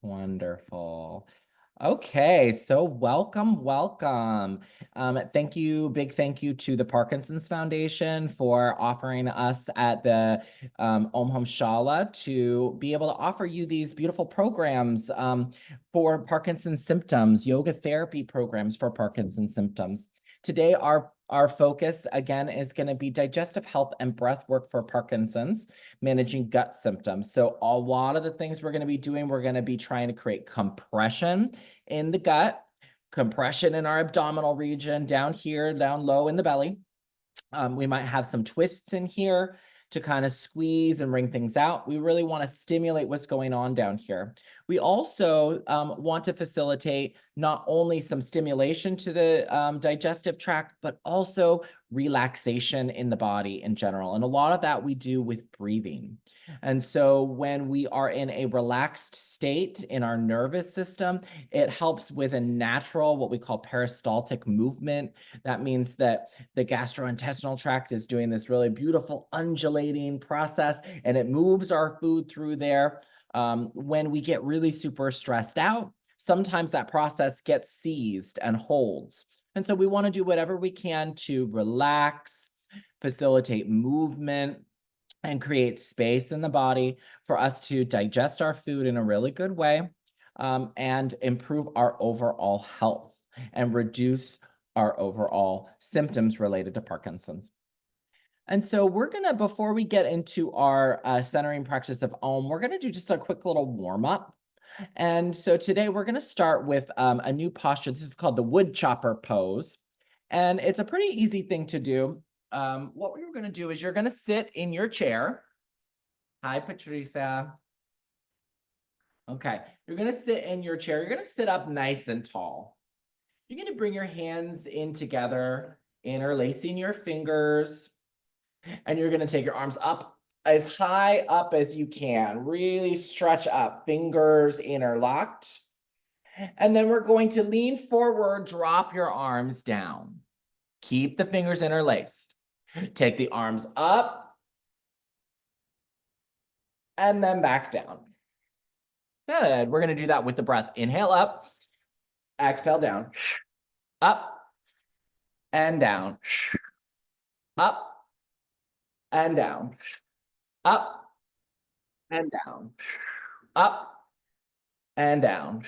Wonderful. Okay, so welcome. Thank you, big thank you to the Parkinson's Foundation for offering us at the Om Hum Shala to be able to offer you these beautiful programs for Parkinson's symptoms, yoga therapy programs for Parkinson's symptoms. Today, our focus, again, is going to be digestive health and breath work for Parkinson's, managing gut symptoms. So a lot of the things we're going to be doing, we're going to be trying to create compression in the gut, compression in our abdominal region, down here, down low in the belly. We might have some twists in here to kind of squeeze and wring things out. We really want to stimulate what's going on down here. We also want to facilitate not only some stimulation to the digestive tract, but also relaxation in the body in general. And a lot of that we do with breathing. And so when we are in a relaxed state in our nervous system, it helps with a natural, what we call peristaltic movement. That means that the gastrointestinal tract is doing this really beautiful undulating process, and it moves our food through there. When we get really super stressed out, sometimes that process gets seized and holds. And so we want to do whatever we can to relax, facilitate movement, and create space in the body for us to digest our food in a really good way, and improve our overall health and reduce our overall symptoms related to Parkinson's. And so we're going to, before we get into our centering practice of Om, we're going to do just a quick little warm up. And so today we're going to start with a new posture. This is called the wood chopper pose. And it's a pretty easy thing to do. What we're going to do is you're going to sit in your chair. Hi, Patricia. Okay, you're going to sit in your chair. You're going to sit up nice and tall. You're going to bring your hands in together, interlacing your fingers, and you're going to take your arms up as high up as you can. Really stretch up, fingers interlocked. And then we're going to lean forward, drop your arms down. Keep the fingers interlaced. Take the arms up and then back down. Good. We're going to do that with the breath. Inhale up, exhale down, up and down, up and down, up and down, up and down,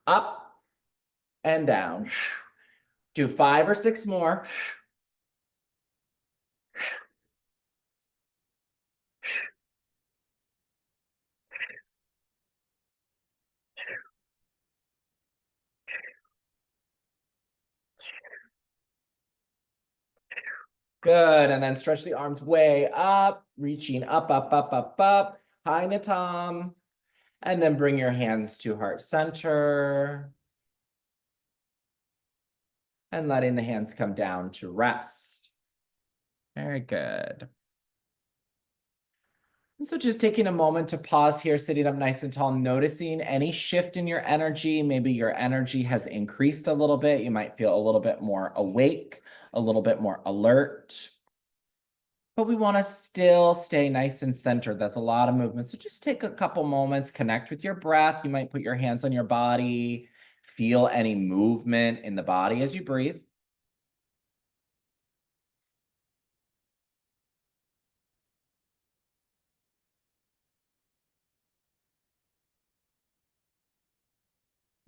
up and down. Do 5 or 6 more. Good. And then stretch the arms way up, reaching up, up, up, up, up. Hi, Natam. And then bring your hands to heart center. And letting the hands come down to rest. Very good. And so just taking a moment to pause here, sitting up nice and tall, noticing any shift in your energy. Maybe your energy has increased a little bit. You might feel a little bit more awake, a little bit more alert. But we want to still stay nice and centered. That's a lot of movement. So just take a couple moments, connect with your breath. You might put your hands on your body, feel any movement in the body as you breathe.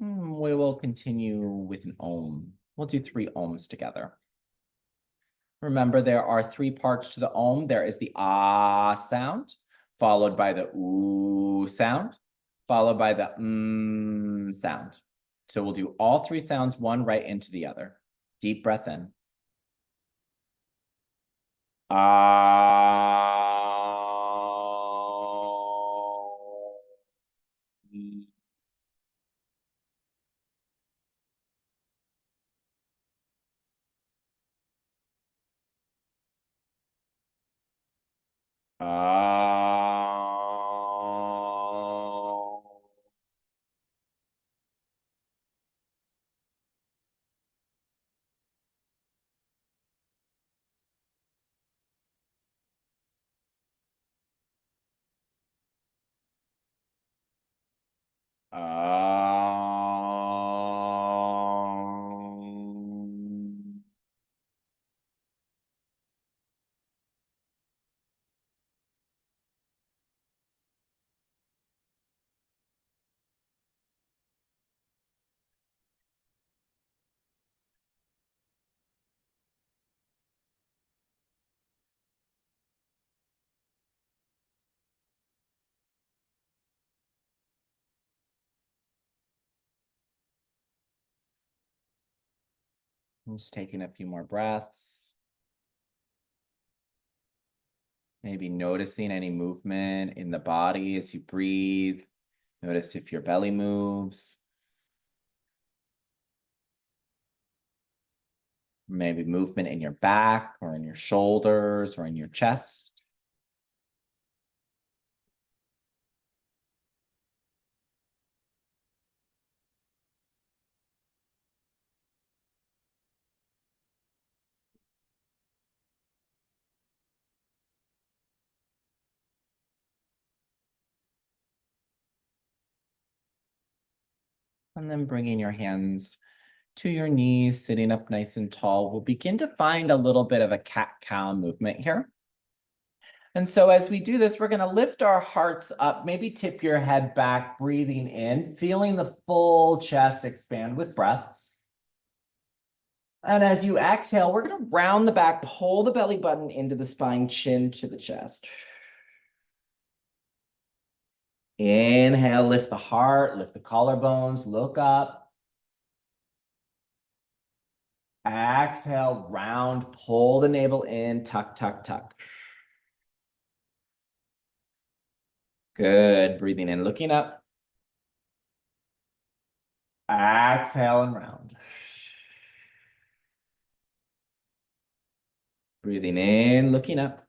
We will continue with an Om. We'll do 3 Oms together. Remember, there are 3 parts to the Om. There is the Ah sound, followed by the Oo sound, followed by the sound. So we'll do all 3 sounds, one right into the other. Deep breath in. Ah. Ah. Just taking a few more breaths. Maybe noticing any movement in the body as you breathe. Notice if your belly moves. Maybe movement in your back or in your shoulders or in your chest. And then bringing your hands to your knees, sitting up nice and tall. We'll begin to find a little bit of a cat-cow movement here. And so as we do this, we're going to lift our hearts up, maybe tip your head back, breathing in, feeling the full chest expand with breath. And as you exhale, we're going to round the back, pull the belly button into the spine, chin to the chest. Inhale, lift the heart, lift the collarbones, look up. Exhale, round, pull the navel in, tuck, tuck, tuck. Good, breathing in, looking up. Exhale and round. Breathing in, looking up.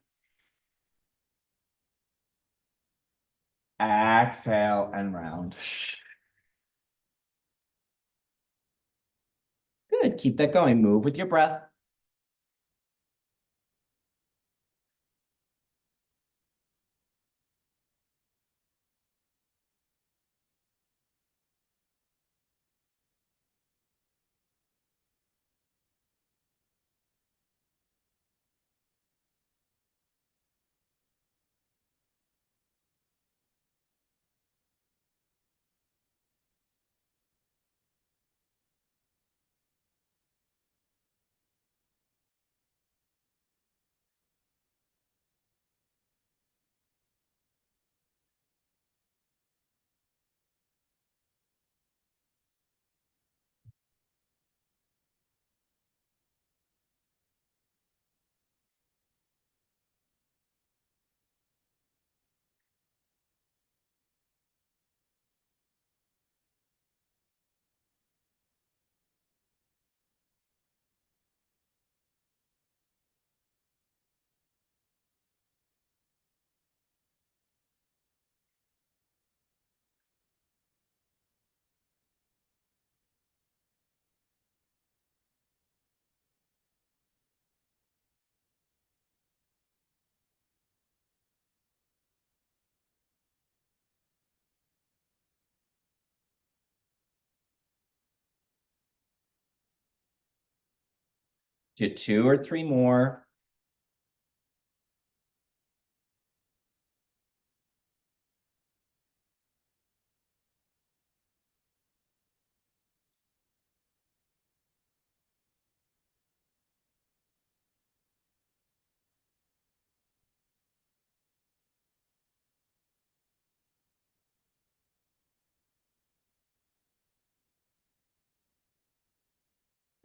Exhale and round. Good, keep that going. Move with your breath. Do 2 or 3 more.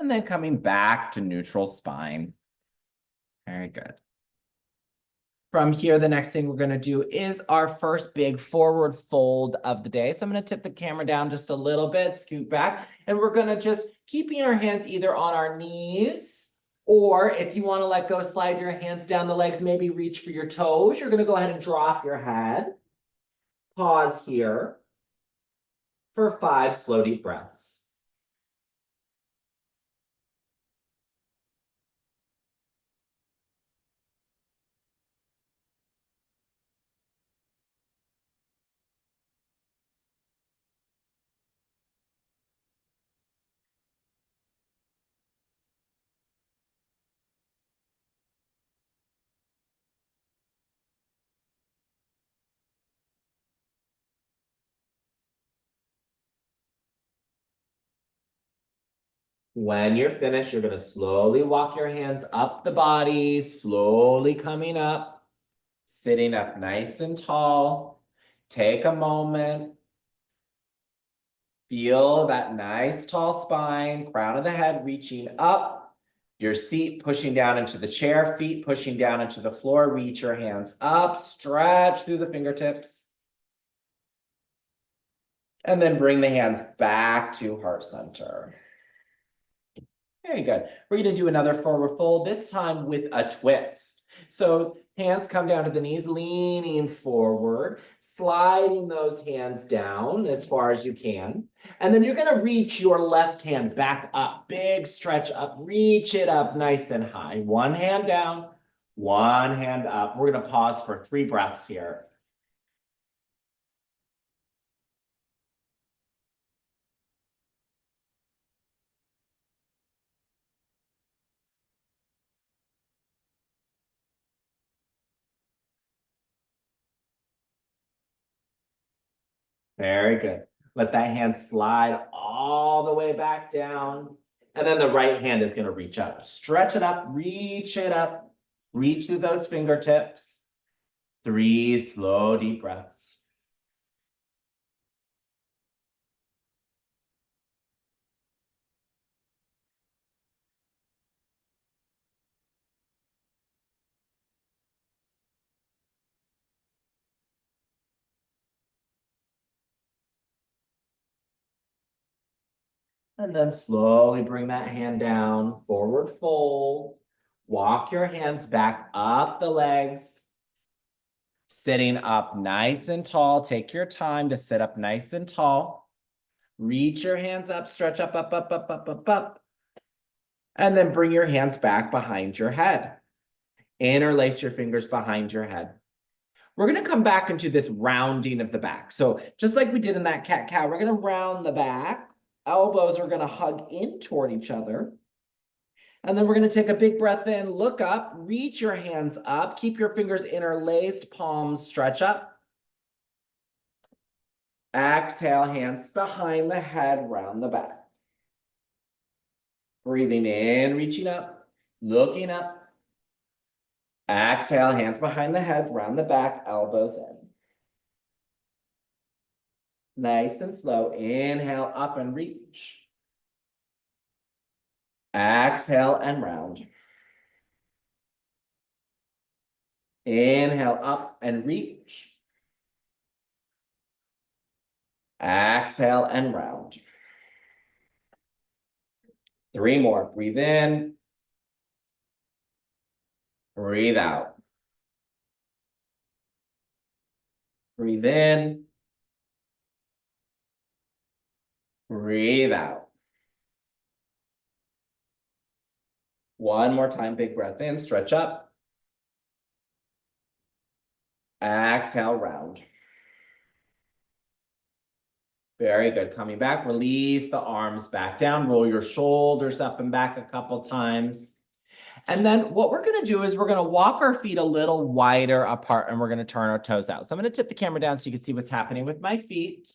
And then coming back to neutral spine. Very good. From here, the next thing we're going to do is our first big forward fold of the day. So I'm going to tip the camera down just a little bit, scoot back, and we're going to just keeping our hands either on our knees, or if you want to let go, slide your hands down the legs, maybe reach for your toes. You're going to go ahead and drop your head. Pause here for 5 slow, deep breaths. When you're finished, you're going to slowly walk your hands up the body, slowly coming up, sitting up nice and tall. Take a moment. Feel that nice tall spine, crown of the head reaching up, your seat pushing down into the chair, feet pushing down into the floor. Reach your hands up, stretch through the fingertips. And then bring the hands back to heart center. Very good. We're going to do another forward fold, this time with a twist. So hands come down to the knees, leaning forward, sliding those hands down as far as you can. And then you're going to reach your left hand back up, big stretch up, reach it up nice and high. One hand down, one hand up. We're going to pause for 3 breaths here. Very good. Let that hand slide all the way back down. And then the right hand is going to reach up. Stretch it up, reach it up. Reach through those fingertips. 3 slow, deep breaths. And then slowly bring that hand down, forward fold. Walk your hands back up the legs. Sitting up nice and tall. Take your time to sit up nice and tall. Reach your hands up, stretch up, up, up, up, up, up, up. And then bring your hands back behind your head. Interlace your fingers behind your head. We're going to come back into this rounding of the back. So just like we did in that cat-cow, we're going to round the back. Elbows are going to hug in toward each other. And then we're going to take a big breath in, look up, reach your hands up, keep your fingers interlaced, palms stretch up. Exhale, hands behind the head, round the back. Breathing in, reaching up, looking up. Exhale, hands behind the head, round the back, elbows in. Nice and slow. Inhale, up and reach. Exhale and round. Inhale, up and reach. Exhale and round. 3 more. Breathe in. Breathe out. Breathe in. Breathe out. One more time, big breath in, stretch up. Exhale, round. Very good. Coming back, release the arms back down, roll your shoulders up and back a couple times. And then what we're going to do is we're going to walk our feet a little wider apart and we're going to turn our toes out. So I'm going to tip the camera down so you can see what's happening with my feet.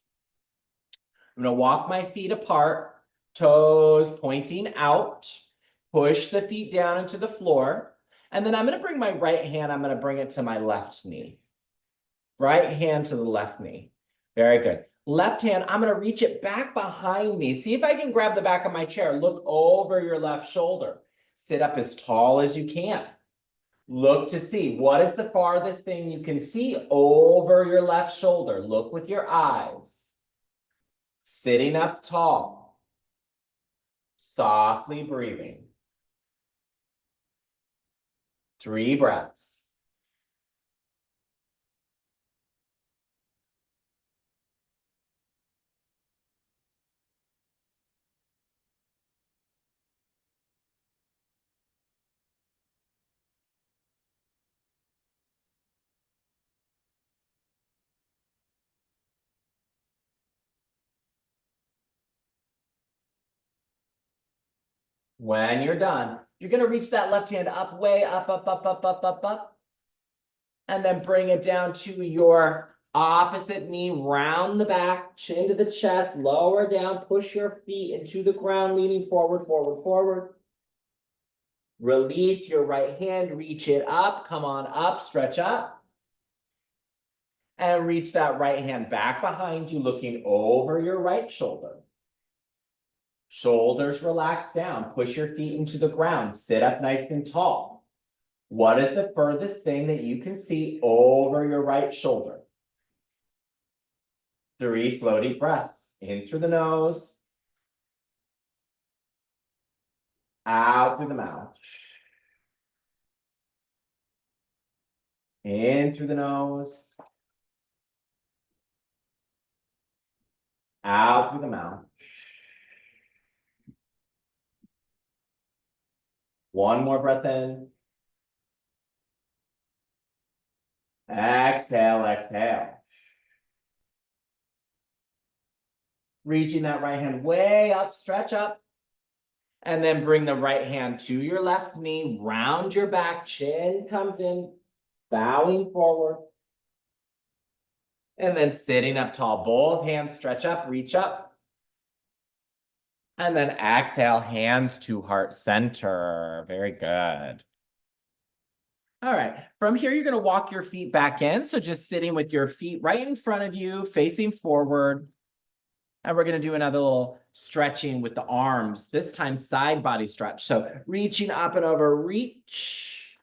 I'm going to walk my feet apart, toes pointing out, push the feet down into the floor. And then I'm going to bring my right hand, I'm going to bring it to my left knee. Right hand to the left knee. Very good. Left hand, I'm going to reach it back behind me. See if I can grab the back of my chair. Look over your left shoulder. Sit up as tall as you can. Look to see what is the farthest thing you can see over your left shoulder. Look with your eyes. Sitting up tall. Softly breathing. 3 breaths. When you're done, you're going to reach that left hand up, way up, up, up, up, up, up, up. And then bring it down to your Opposite knee, round the back, chin to the chest, lower down, push your feet into the ground, leaning forward, forward, forward. Release your right hand, reach it up, come on up, stretch up. And reach that right hand back behind you, looking over your right shoulder. Shoulders relax down, push your feet into the ground, sit up nice and tall. What is the furthest thing that you can see over your right shoulder? 3 slow deep breaths, in through the nose, out through the mouth. In through the nose, out through the mouth. One more breath in. Exhale, exhale. Reaching that right hand way up, stretch up. And then bring the right hand to your left knee, round your back, chin comes in, bowing forward. And then sitting up tall, both hands stretch up, reach up. And then exhale, hands to heart center. Very good. All right, from here, you're gonna walk your feet back in. So just sitting with your feet right in front of you, facing forward. And we're gonna do another little stretching with the arms, this time side body stretch. So reaching up and over, reach.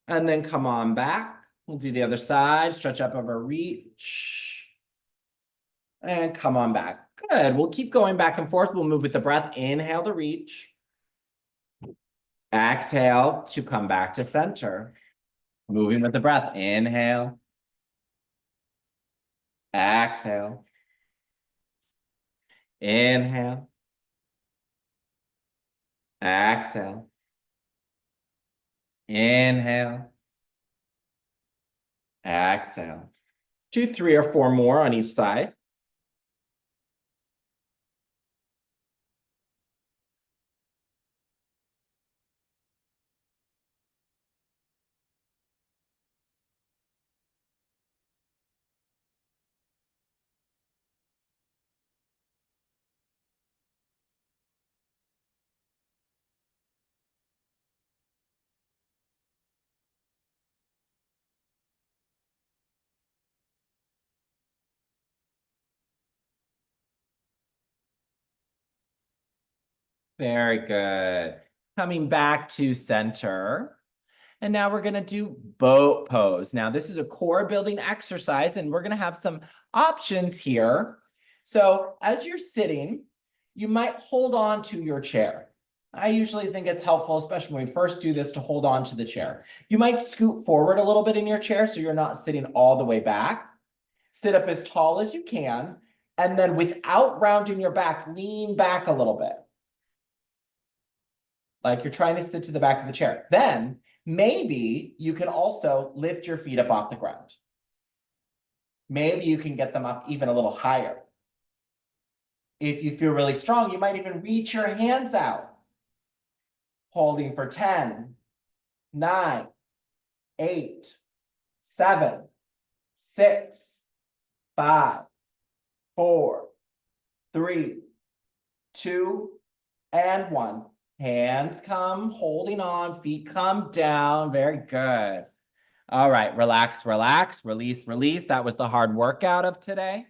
And then come on back. We'll do the other side, stretch up over, reach. And come on back. Good, we'll keep going back and forth. We'll move with the breath. Inhale to reach. Exhale to come back to center. Moving with the breath. Inhale. Exhale. Inhale. Exhale. Inhale. Exhale. 2, 3, or 4 more on each side. Very good. Coming back to center. And now we're gonna do boat pose. Now this is a core building exercise and we're gonna have some options here. So as you're sitting, you might hold on to your chair. I usually think it's helpful, especially when we first do this, to hold on to the chair. You might scoot forward a little bit in your chair so you're not sitting all the way back. Sit up as tall as you can. And then without rounding your back, lean back a little bit. Like you're trying to sit to the back of the chair. Then maybe you can also lift your feet up off the ground. Maybe you can get them up even a little higher. If you feel really strong, you might even reach your hands out. Holding for 10, 9, 8, 7, 6, 5, 4, 3, 2, and 1. Hands come, holding on, feet come down. Very good. All right, relax, relax, release, release. That was the hard workout of today.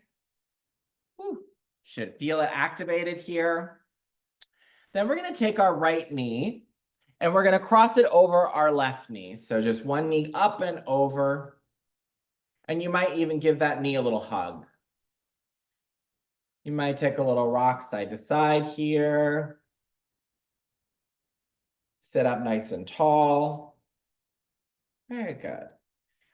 Whew. Should feel it activated here. Then we're gonna take our right knee and we're gonna cross it over our left knee. So just one knee up and over. And you might even give that knee a little hug. You might take a little rock side to side here. Sit up nice and tall. Very good.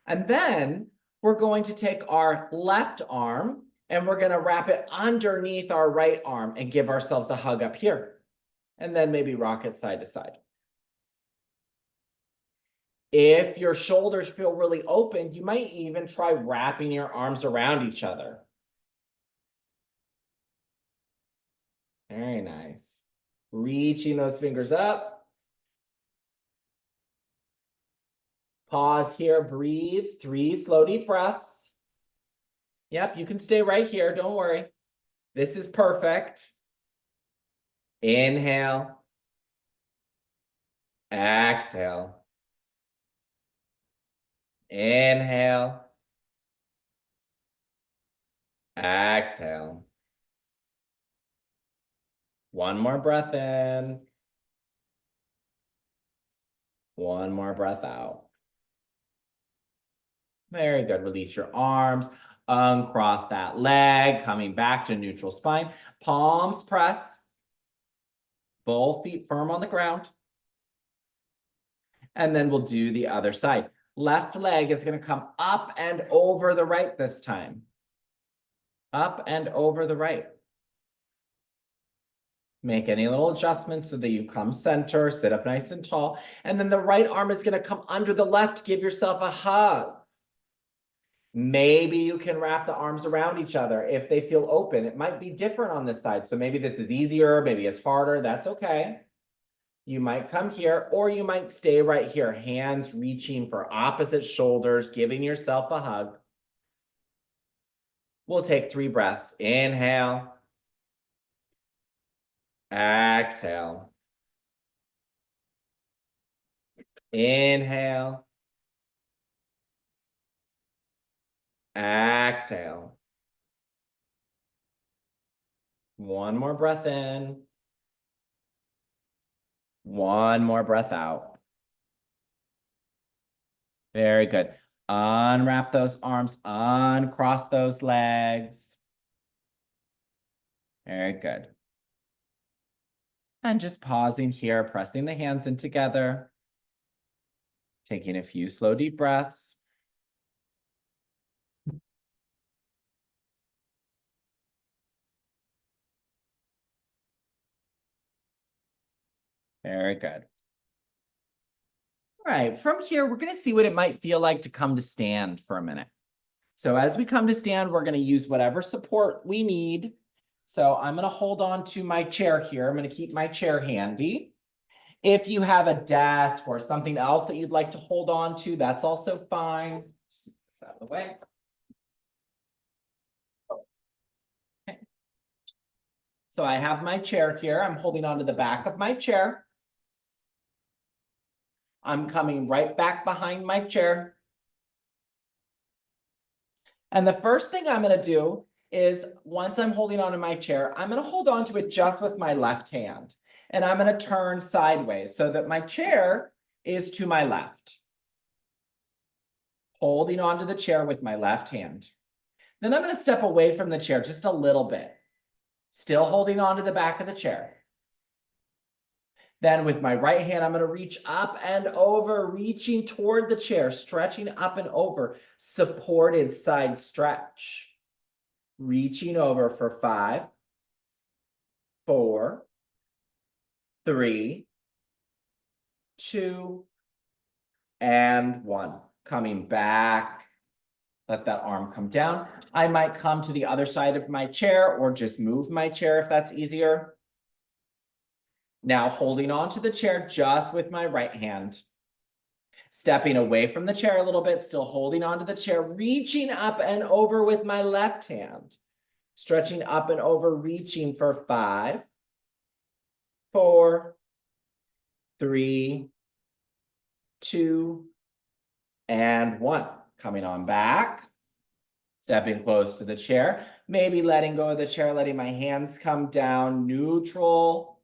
And then we're going to take our left arm and we're going to wrap it underneath our right arm and give ourselves a hug up here. And then maybe rock it side to side. If your shoulders feel really open, you might even try wrapping your arms around each other. Very nice. Reaching those fingers up. Pause here, breathe, 3 slow deep breaths. Yep, you can stay right here. Don't worry. This is perfect. Inhale. Exhale. Inhale. Exhale. One more breath in. One more breath out. Very good. Release your arms. Uncross that leg, coming back to neutral spine. Palms press. Both feet firm on the ground. And then we'll do the other side. Left leg is going to come up and over the right this time. Up and over the right. Make any little adjustments so that you come center, sit up nice and tall. And then the right arm is going to come under the left. Give yourself a hug. Maybe you can wrap the arms around each other if they feel open. It might be different on this side. So maybe this is easier, maybe it's harder. That's okay. You might come here, or you might stay right here. Hands reaching for opposite shoulders, giving yourself a hug. We'll take 3 breaths. Inhale. Exhale. Inhale. Exhale. One more breath in. One more breath out. Very good. Unwrap those arms, uncross those legs. Very good. And just pausing here, pressing the hands in together. Taking a few slow, deep breaths. Very good. All right, from here, we're going to see what it might feel like to come to stand for a minute. So as we come to stand, we're going to use whatever support we need. So I'm going to hold on to my chair here. I'm going to keep my chair handy. If you have a desk or something else that you'd like to hold on to, that's also fine. Just move this out of the way. Okay. So I have my chair here. I'm holding on to the back of my chair. I'm coming right back behind my chair. And the first thing I'm going to do is, once I'm holding on to my chair, I'm going to hold on to it just with my left hand. And I'm going to turn sideways so that my chair is to my left. Holding onto the chair with my left hand. Then I'm going to step away from the chair just a little bit. Still holding onto the back of the chair. Then with my right hand, I'm going to reach up and over, reaching toward the chair, stretching up and over, supported side stretch. Reaching over for 5, 4, 3, 2, and 1. Coming back. Let that arm come down. I might come to the other side of my chair or just move my chair if that's easier. Now holding on to the chair just with my right hand. Stepping away from the chair a little bit, still holding onto the chair, reaching up and over with my left hand. Stretching up and over, reaching for 5, 4, 3, 2, and 1. Coming on back. Stepping close to the chair. Maybe letting go of the chair, letting my hands come down, neutral.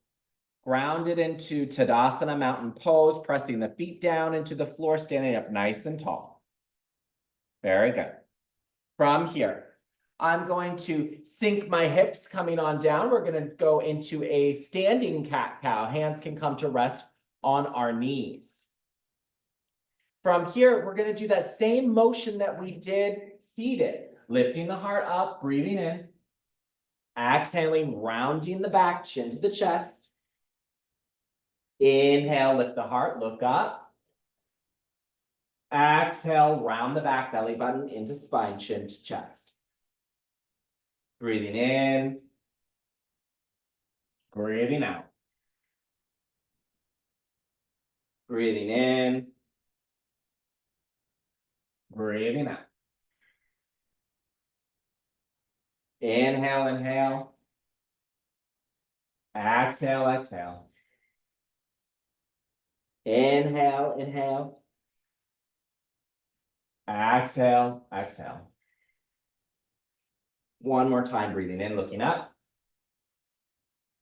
Grounded into Tadasana mountain pose, pressing the feet down into the floor, standing up nice and tall. Very good. From here, I'm going to sink my hips coming on down. We're going to go into a standing cat-cow. Hands can come to rest on our knees. From here, we're going to do that same motion that we did seated. Lifting the heart up, breathing in. Exhaling, rounding the back, chin to the chest. Inhale, lift the heart, look up. Exhale, round the back, belly button into spine, chin to chest. Breathing in. Breathing out. Breathing in. Breathing out. Inhale, inhale. Exhale, exhale. Inhale, inhale. Exhale, exhale. One more time, breathing in, looking up.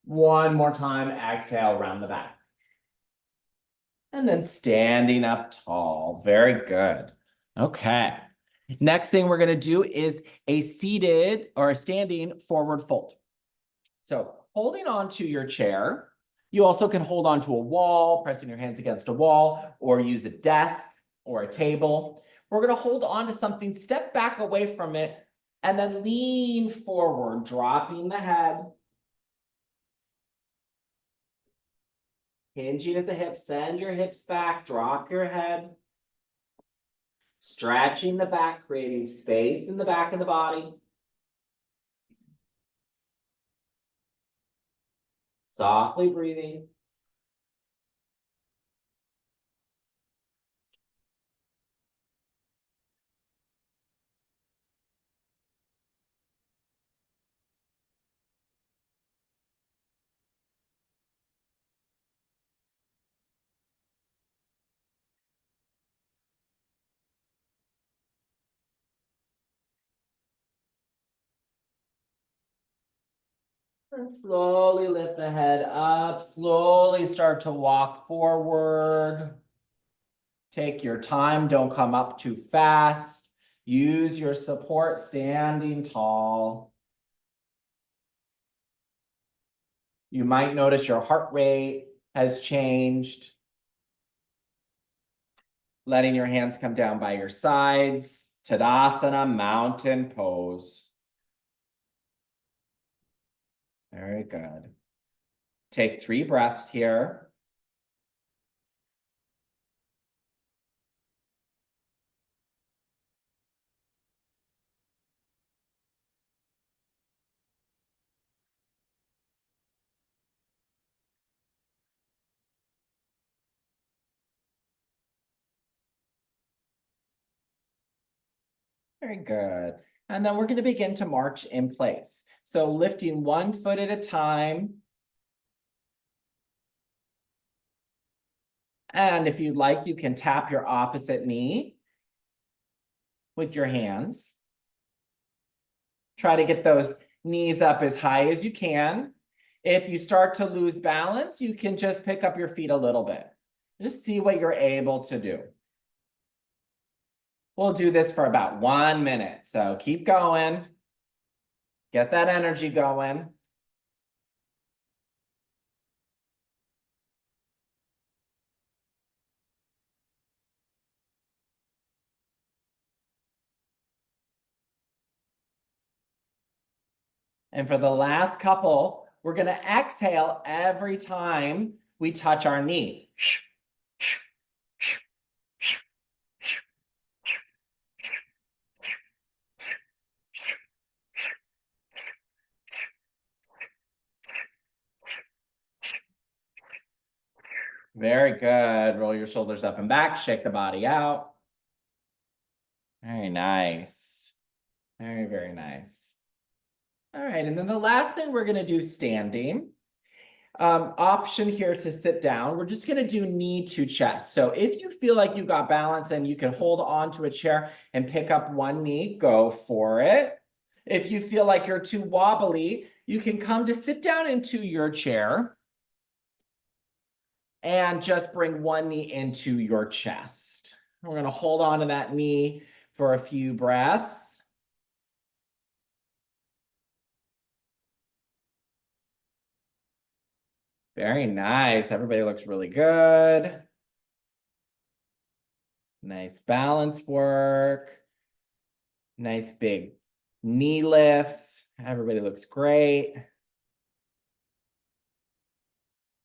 One more time, exhale, round the back. And then standing up tall. Very good. Okay. Next thing we're going to do is a seated or a standing forward fold. So holding on to your chair, you also can hold on to a wall, pressing your hands against a wall, or use a desk or a table. We're going to hold on to something, step back away from it, and then lean forward, dropping the head, hinging at the hips, send your hips back, drop your head, stretching the back, creating space in the back of the body. Softly breathing. And slowly lift the head up, slowly start to walk forward. Take your time, don't come up too fast. Use your support standing tall. You might notice your heart rate has changed. Letting your hands come down by your sides. Tadasana, mountain pose. Very good. Take 3 breaths here. Very good. And then we're going to begin to march in place. So lifting 1 foot at a time. And if you'd like, you can tap your opposite knee with your hands. Try to get those knees up as high as you can. If you start to lose balance, you can just pick up your feet a little bit. Just see what you're able to do. We'll do this for about 1 minute. So keep going. Get that energy going. And for the last couple, we're going to exhale every time we touch our knee. Very good. Roll your shoulders up and back. Shake the body out. Very nice. Very, very nice. All right. And then the last thing we're going to do standing. Option here to sit down. We're just going to do knee to chest. So if you feel like you got balance and you can hold on to a chair and pick up one knee, go for it. If you feel like you're too wobbly, you can come to sit down into your chair and just bring one knee into your chest. We're going to hold on to that knee for a few breaths. Very nice. Everybody looks really good. Nice balance work. Nice big knee lifts. Everybody looks great.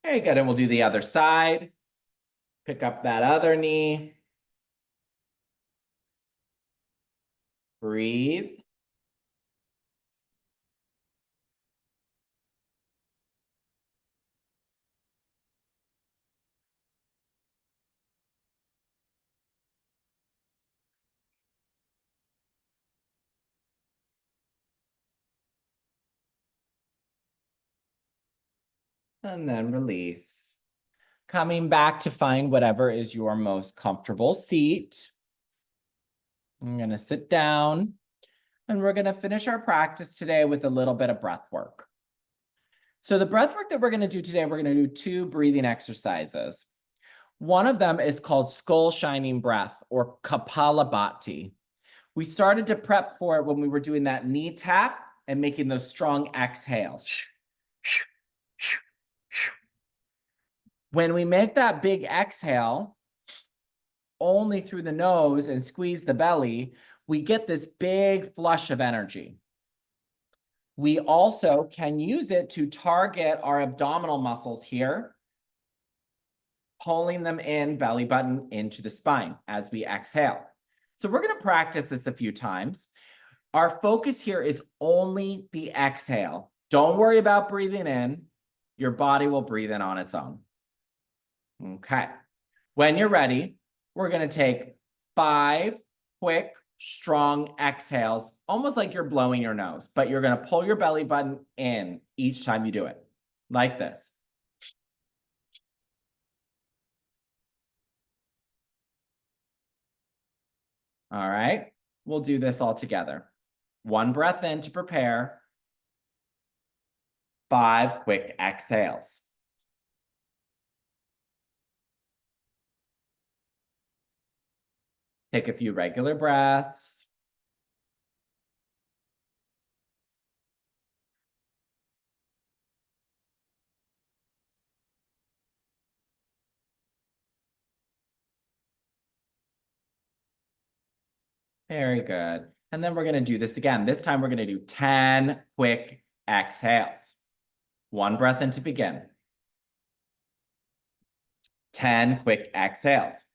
Very good. And we'll do the other side. Pick up that other knee. Breathe. And then release. Coming back to find whatever is your most comfortable seat. I'm going to sit down and we're going to finish our practice today with a little bit of breath work. So the breath work that we're going to do today, we're going to do 2 breathing exercises. One of them is called skull shining breath or Kapalabhati. We started to prep for it when we were doing that knee tap and making those strong exhales. When we make that big exhale only through the nose and squeeze the belly, we get this big flush of energy. We also can use it to target our abdominal muscles here, pulling them in, belly button into the spine as we exhale. So we're going to practice this a few times. Our focus here is only the exhale. Don't worry about breathing in. Your body will breathe in on its own. Okay. When you're ready, we're going to take 5 quick, strong exhales, almost like you're blowing your nose, but you're going to pull your belly button in each time you do it, like this. All right, we'll do this all together. 1 breath in to prepare. 5 quick exhales. Take a few regular breaths. Very good. And then we're going to do this again. This time we're going to do 10 quick exhales. 1 breath in to begin. 10 quick exhales.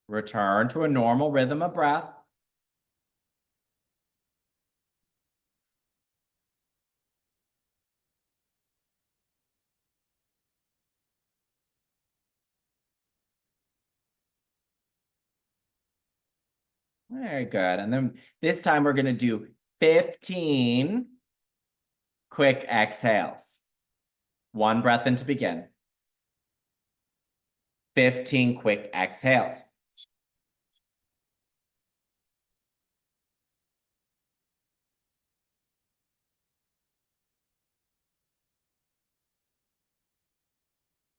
Return to a normal rhythm of breath. Very good. And then this time we're going to do 15 quick exhales. 1 breath in to begin. 15 quick exhales.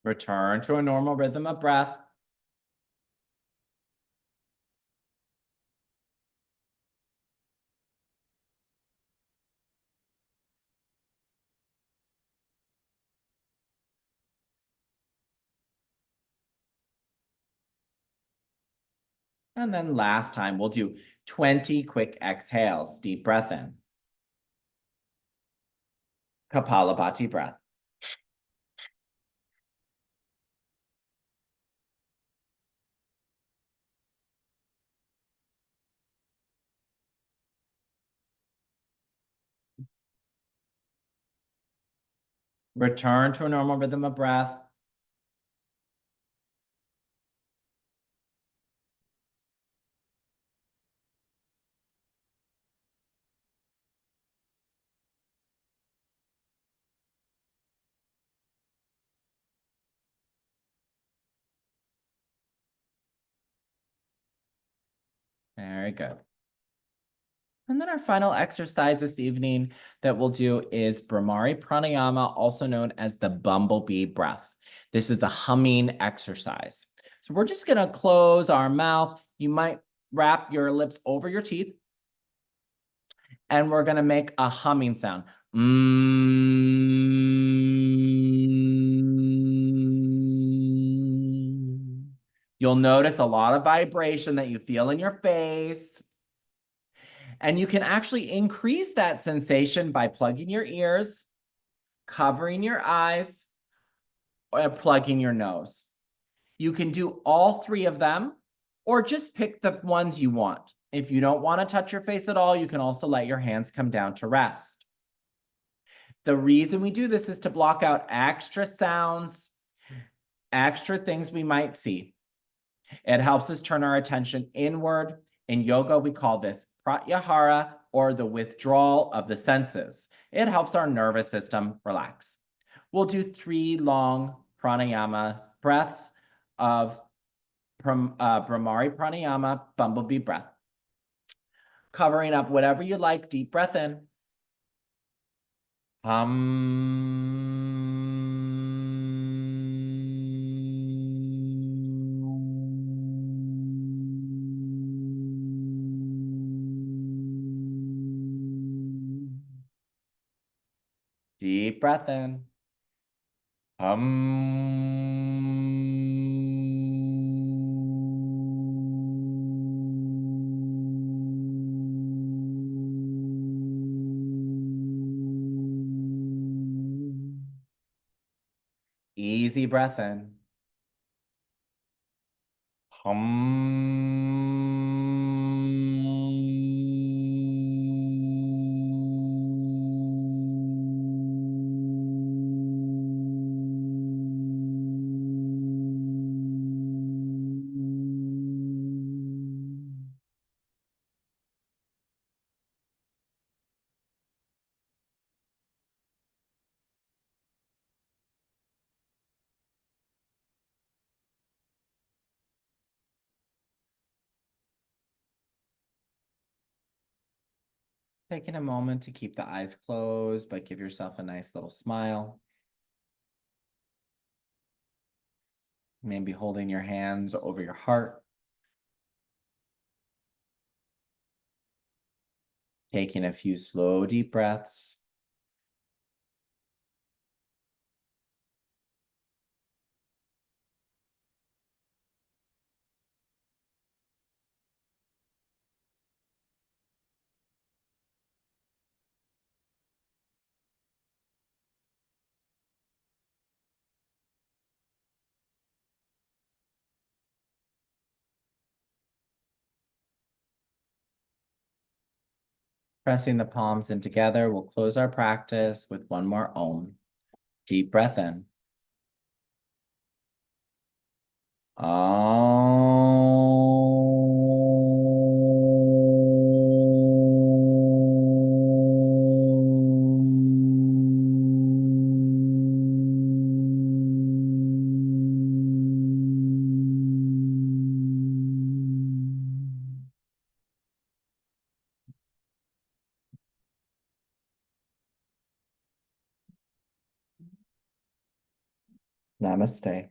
Return to a normal rhythm of breath. And then last time, we'll do 20 quick exhales. Deep breath in. Kapalabhati breath. Return to a normal rhythm of breath. Very good. And then our final exercise this evening that we'll do is Bhramari Pranayama, also known as the bumblebee breath. This is a humming exercise. So we're just going to close our mouth. You might wrap your lips over your teeth. And we're going to make a humming sound. You'll notice a lot of vibration that you feel in your face. And you can actually increase that sensation by plugging your ears, covering your eyes, or plugging your nose. You can do all 3 of them, or just pick the ones you want. If you don't want to touch your face at all, you can also let your hands come down to rest. The reason we do this is to block out extra sounds, extra things we might see. It helps us turn our attention inward In yoga, we call this pratyahara, or the withdrawal of the senses. It helps our nervous system relax. We'll do 3 long pranayama breaths of Brahmari pranayama, bumblebee breath. Covering up whatever you like, deep breath in. Deep breath in. Easy breath in. Taking a moment to keep the eyes closed, but give yourself a nice little smile. Maybe holding your hands over your heart. Taking a few slow, deep breaths. Pressing the palms in together, we'll close our practice with one more Om. Deep breath in. Namaste.